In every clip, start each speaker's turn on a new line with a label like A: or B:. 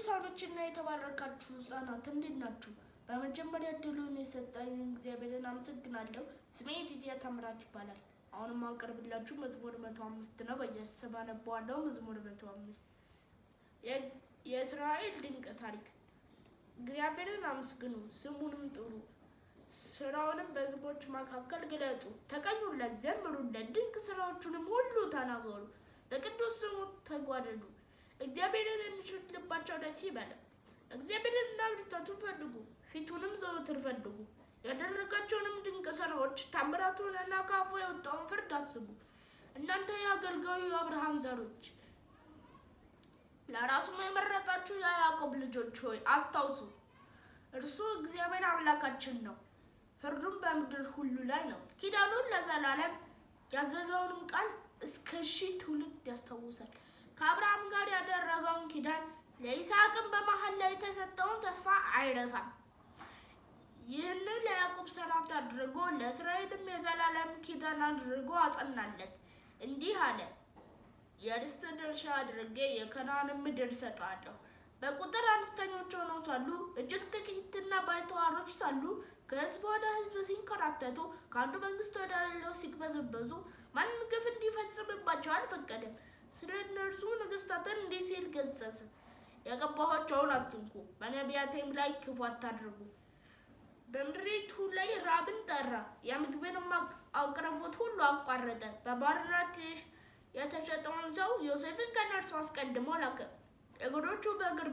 A: ቅዱሳኖችና የተባረካችሁ ሕፃናት እንዴት ናችሁ? በመጀመሪያ እድሉን የሰጠኝ እግዚአብሔርን አመሰግናለሁ። ስሜ ዲዲያ ታምራት ይባላል። አሁንም አቀርብላችሁ መዝሙር 105 ነው። በየሰባ ነበዋለሁ። መዝሙር 105 የእስራኤል ድንቅ ታሪክ። እግዚአብሔርን አመስግኑ፣ ስሙንም ጥሩ፣ ስራውንም በሕዝቦች መካከል ግለጡ። ተቀኙለት፣ ዘምሩለት፣ ድንቅ ስራዎቹንም ሁሉ ተናገሩ። በቅዱስ ስሙ ተጓደዱ። እግዚአብሔርን የሚሹት ልባቸው ደስ ይበለው። እግዚአብሔርንና ብርታቱን ፈልጉ፣ ፊቱንም ዘወትር ፈልጉ። ያደረጋቸውንም ድንቅ ስራዎች፣ ታምራቱንና ከአፉ የወጣውን ፍርድ አስቡ። እናንተ የአገልጋዩ የአብርሃም ዘሮች፣ ለራሱም የመረጣችሁ የያዕቆብ ልጆች ሆይ አስታውሱ። እርሱ እግዚአብሔር አምላካችን ነው፣ ፍርዱም በምድር ሁሉ ላይ ነው። ኪዳኑን ለዘላለም ያዘዘውንም ቃል እስከ 1000 ትውልድ ያስታውሳል። ከአብርሃም ጋር ያደረገውን ኪዳን፣ ለይስሐቅም በመሐላ ላይ የተሰጠውን ተስፋ አይረሳም። ይህንን ለያዕቆብ ሥርዓት አድርጎ ለእስራኤልም የዘላለም ኪዳን አድርጎ አጸናለት። እንዲህ አለ፣ የርስት ድርሻ አድርጌ የከነዓንን ምድር እሰጥሃለሁ። በቁጥር አነስተኞች ሆነው ሳሉ፣ እጅግ ጥቂትና ባይተዋሮች ሳሉ፣ ከሕዝብ ወደ ሕዝብ ሲንከራተቱ፣ ከአንዱ መንግስት ወደ ሌላው ሲቅበዘበዙ፣ ማንም ግፍ እንዲፈጽምባቸው አልፈቀደም። ስለ እነርሱ ነገሥታትን እንዲህ ሲል ገሰጸ፣ የቀባኋቸውን አትንኩ፣ በነቢያቴም ላይ ክፉ አታድርጉ። በምድሪቱ ላይ ራብን ጠራ፣ የምግብንም አቅርቦት ሁሉ አቋረጠ። በባርነት የተሸጠውን ሰው ዮሴፍን ከእነርሱ አስቀድሞ ላከ። እግሮቹ በእግር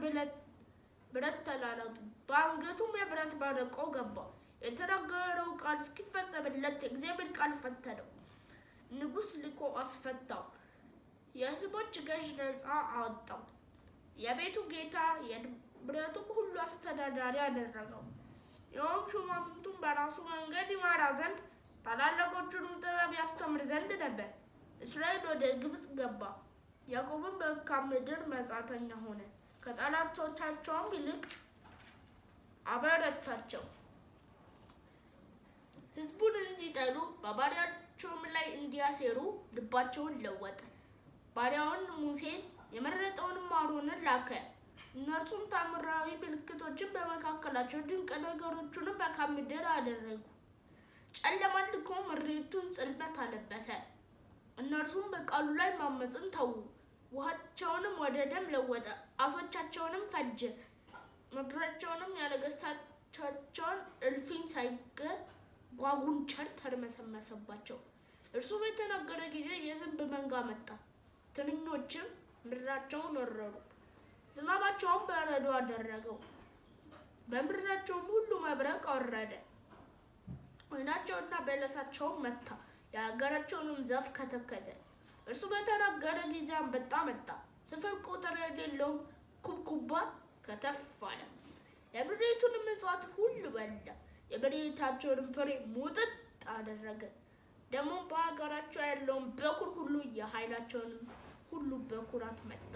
A: ብረት ተላላጡ፣ በአንገቱም የብረት ማነቆ ገባ። የተናገረው ቃል እስኪፈጸምለት የእግዚአብሔር ቃል ፈተነው። ንጉሥ ልኮ አስፈታው፣ የሕዝቦች ገዥ ነፃ አወጣው። የቤቱ ጌታ የንብረቱም ሁሉ አስተዳዳሪ አደረገው። ይኸውም ሹማምንቱን በራሱ መንገድ ይመራ ዘንድ፣ ታላላቆቹንም ጥበብ ያስተምር ዘንድ ነበር። እስራኤል ወደ ግብፅ ገባ፣ ያዕቆብም በካም ምድር መጻተኛ ሆነ። ከጠላቶቻቸውም ይልቅ አበረታቸው። ሕዝቡን እንዲጠሉ በባሪያቸውም ላይ እንዲያሴሩ ልባቸውን ለወጠ። ባሪያውን ሙሴን የመረጠውንም አሮንን ላከ። እነርሱም ታምራዊ ምልክቶችን በመካከላቸው ድንቅ ነገሮቹንም በካም ምድር አደረጉ። ጨለማን ልኮ ምድሪቱን ጽልመት አለበሰ። እነርሱም በቃሉ ላይ ማመፅን ተዉ። ውሃቸውንም ወደ ደም ለወጠ፣ ዓሦቻቸውንም ፈጀ። ምድራቸውንም የነገሥታቶቻቸውን እልፍኝ ሳይቀር ጓጉንቸር ተርመሰመሰባቸው። እርሱ በተናገረ ጊዜ የዝንብ መንጋ መጣ፣ ትንኞችም ምድራቸውን ወረሩ። ዝናባቸውን በረዶ አደረገው፣ በምድራቸውም ሁሉ መብረቅ ወረደ። ወይናቸውና በለሳቸውን መታ፣ የአገራቸውንም ዛፍ ከተከተ። እርሱ በተናገረ ጊዜ አንበጣ መጣ፣ ስፍር ቁጥር የሌለውም ኩብኩባ ከተፍ አለ። የምድሪቱንም እጽዋት ሁሉ በላ፣ የመሬታቸውንም ፍሬ ሙጥጥ አደረገ። ደግሞ በሀገራቸው ያለውን በኩር ሁሉ፣ የኃይላቸውንም ሁሉ በኩራት መታ።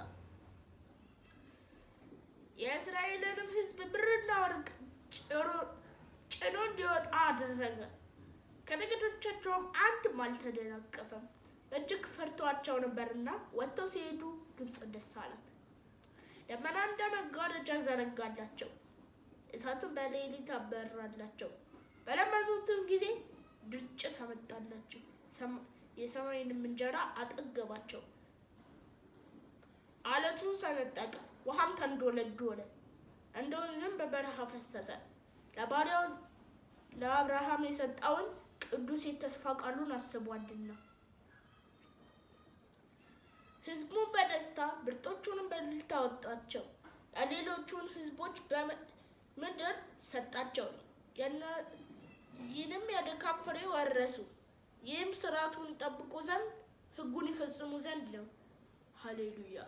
A: የእስራኤልንም ሕዝብ ብርና ወርቅ ጭኖ እንዲወጣ አደረገ። ከነገዶቻቸውም አንድም አልተደናቀፈም። እጅግ ፈርተዋቸው ነበርና ወጥተው ሲሄዱ ግብፅ ደስ አላት። ደመና እንደ መጋረጃ ዘረጋላቸው፣ እሳትም በሌሊት አበራላቸው። በለመኑትም ጊዜ ድርጭት አመጣላቸው፣ የሰማይንም እንጀራ አጠገባቸው። አለቱን ሰነጠቀ፣ ውሃም ተንዶለዶለ፣ እንደ ወንዝም በበረሃ ፈሰሰ። ለባሪያው ለአብርሃም የሰጠውን ቅዱስ የተስፋ ቃሉን አስቧልና። ሕዝቡን በደስታ ብርቶቹንም በእልልታ አወጣቸው። የሌሎቹን ሕዝቦች በምድር ሰጣቸው። የእነዚህንም የድካም ፍሬ ወረሱ። ይህም ሥርዓቱን ይጠብቁ ዘንድ ሕጉን ይፈጽሙ ዘንድ ነው። ሃሌሉያ።